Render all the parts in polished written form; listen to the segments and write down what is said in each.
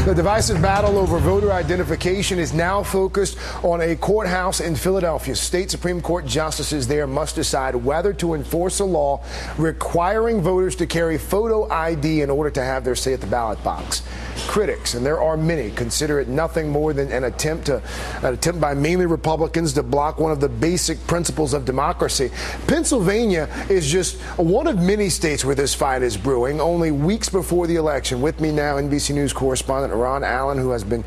The divisive battle over voter identification is now focused on a courthouse in Philadelphia. State Supreme Court justices there must decide whether to enforce a law requiring voters to carry photo ID in order to have their say at the ballot box. Critics, and there are many, consider it nothing more than an attempt by mainly Republicans to block one of the basic principles of democracy. Pennsylvania is just one of many states where this fight is brewing, only weeks before the election. With me now, NBC News correspondent Ron Allen, who has been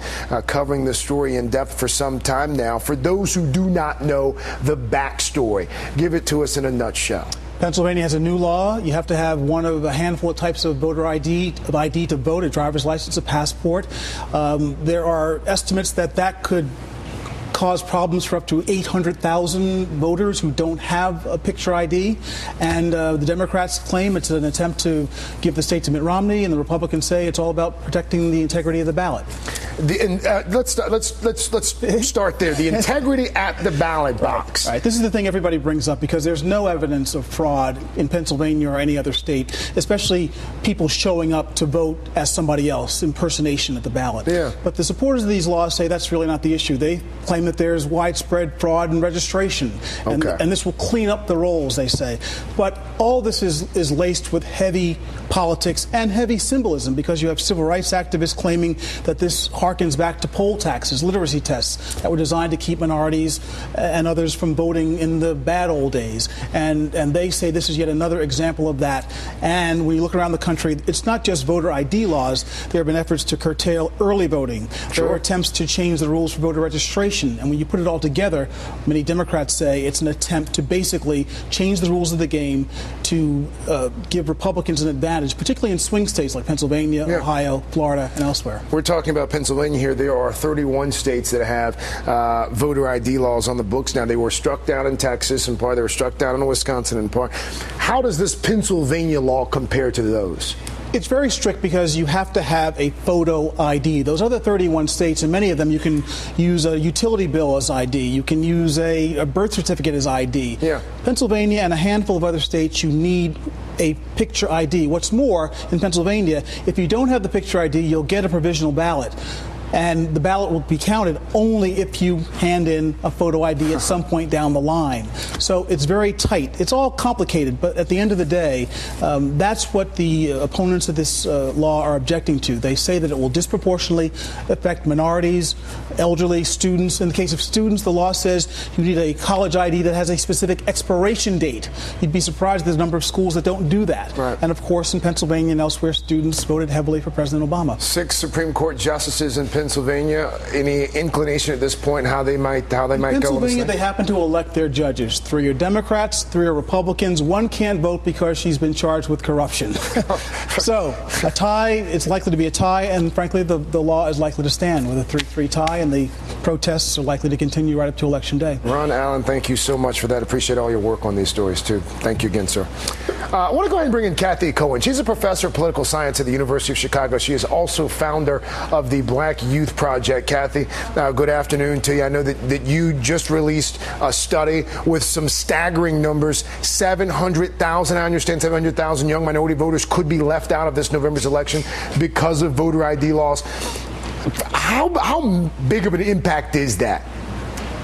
covering this story in depth for some time now. For those who do not know the backstory, give it to us in a nutshell. Pennsylvania has a new law. You have to have one of a handful of types of voter ID to vote, a driver's license, a passport. There are estimates that could cause problems for up to 800,000 voters who don't have a picture ID. And the Democrats claim it's an attempt to give the state to Mitt Romney, and the Republicans say it's all about protecting the integrity of the ballot. Let's start there. The integrity at the ballot box. Right. This is the thing everybody brings up because there's no evidence of fraud in Pennsylvania or any other state, especially people showing up to vote as somebody else, impersonation at the ballot. Yeah. But the supporters of these laws say that's really not the issue. They claim that there's widespread fraud in registration, and this will clean up the rolls, they say. But all this is laced with heavy politics and heavy symbolism, because you have civil rights activists claiming that this harkens back to poll taxes, literacy tests that were designed to keep minorities and others from voting in the bad old days. And they say this is yet another example of that. And when you look around the country, it's not just voter ID laws. There have been efforts to curtail early voting. There are attempts to change the rules for voter registration. And when you put it all together, many Democrats say it's an attempt to basically change the rules of the game to give Republicans an advantage, particularly in swing states like Pennsylvania, Ohio, Florida, and elsewhere. We're talking about Pennsylvania here. There are 31 states that have voter ID laws on the books now. They were struck down in Texas in part. They were struck down in Wisconsin in part. How does this Pennsylvania law compare to those? It's very strict because you have to have a photo ID. Those other 31 states, and many of them, you can use a utility bill as ID. You can use a birth certificate as ID. Yeah. Pennsylvania and a handful of other states, you need a picture ID. What's more, in Pennsylvania, if you don't have the picture ID, you'll get a provisional ballot. And the ballot will be counted only if you hand in a photo ID at some point down the line. So it's very tight. It's all complicated, but at the end of the day, that's what the opponents of this law are objecting to. They say that it will disproportionately affect minorities, elderly, students. In the case of students, the law says you need a college ID that has a specific expiration date. You'd be surprised there's a number of schools that don't do that. Right. And of course, in Pennsylvania and elsewhere, students voted heavily for President Obama. 6 Supreme Court justices in Pennsylvania. Any inclination at this point how they might go? In Pennsylvania, they happen to elect their judges. 3 are Democrats, 3 are Republicans. 1 can't vote because she's been charged with corruption. So a tie, it's likely to be a tie, and frankly, the law is likely to stand with a 3-3 tie, and the protests are likely to continue right up to Election Day. Ron Allen, thank you so much for that. Appreciate all your work on these stories, too. Thank you again, sir. I want to go ahead and bring in Kathy Cohen. She's a professor of political science at the University of Chicago. She is also founder of the Black Youth Project. Kathy, good afternoon to you. I know that you just released a study with some staggering numbers. 700,000, I understand 700,000 young minority voters could be left out of this November's election because of voter ID laws. How big of an impact is that?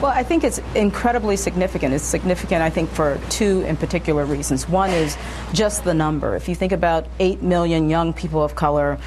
Well, I think it's incredibly significant. It's significant, I think, for 2 in particular reasons. One is just the number. If you think about 8 million young people of color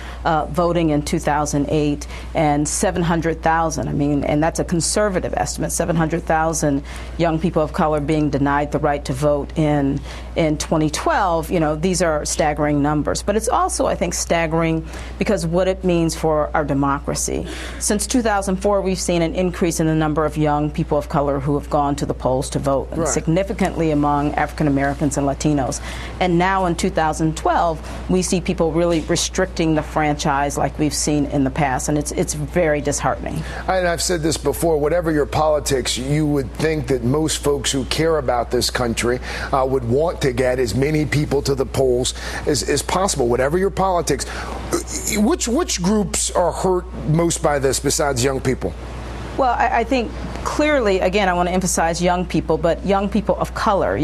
voting in 2008 and 700,000, I mean, and that's a conservative estimate, 700,000 young people of color being denied the right to vote in 2012, you know, these are staggering numbers. But it's also, I think, staggering because what it means for our democracy. Since 2004, we've seen an increase in the number of young people of color who have gone to the polls to vote, and significantly among African Americans and Latinos. And now in 2012, we see people really restricting the franchise like we've seen in the past, and it's very disheartening. And I've said this before, whatever your politics, you would think that most folks who care about this country would want to get as many people to the polls as possible, whatever your politics. Which groups are hurt most by this besides young people? Well, I think clearly, again, I want to emphasize young people, but young people of color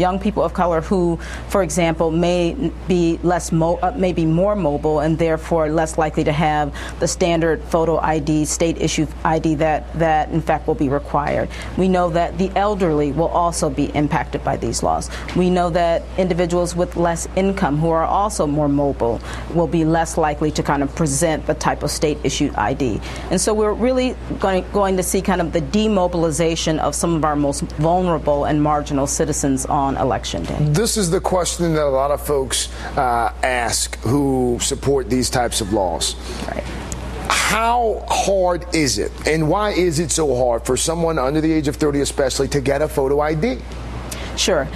who, for example, may be more mobile and therefore less likely to have the standard photo ID, state-issued ID that in fact will be required. We know that the elderly will also be impacted by these laws. We know that individuals with less income who are also more mobile will be less likely to kind of present the type of state-issued ID. And so we're really going to see kind of the demobilization of some of our most vulnerable and marginal citizens on Election Day. This is the question that a lot of folks ask who support these types of laws. Right. How hard is it, and why is it so hard for someone under the age of 30 especially to get a photo ID? Sure.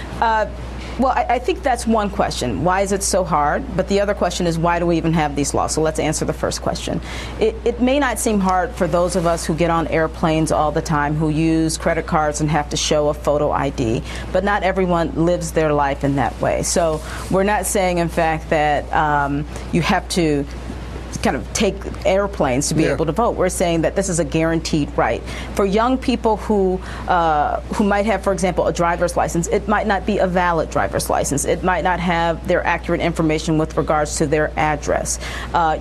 Well, I think that's one question. Why is it so hard? But the other question is, why do we even have these laws? So let's answer the first question. It may not seem hard for those of us who get on airplanes all the time, who use credit cards and have to show a photo ID, but not everyone lives their life in that way. So we're not saying, in fact, that you have to kind of take airplanes to be able to vote. We're saying that this is a guaranteed right. For young people who might have, for example, a driver's license, it might not be a valid driver's license. It might not have their accurate information with regards to their address.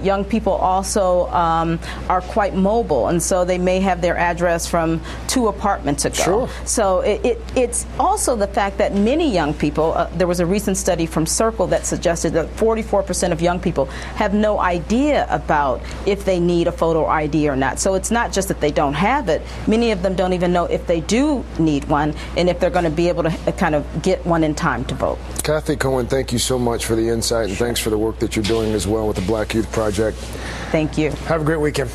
Young people also are quite mobile, and so they may have their address from 2 apartments ago. Sure. So it's also the fact that many young people, there was a recent study from Circle that suggested that 44% of young people have no idea about if they need a photo ID or not. So it's not just that they don't have it. Many of them don't even know if they do need one and if they're going to be able to kind of get one in time to vote. Kathy Cohen, thank you so much for the insight, and thanks for the work that you're doing as well with the Black Youth Project. Thank you. Have a great weekend.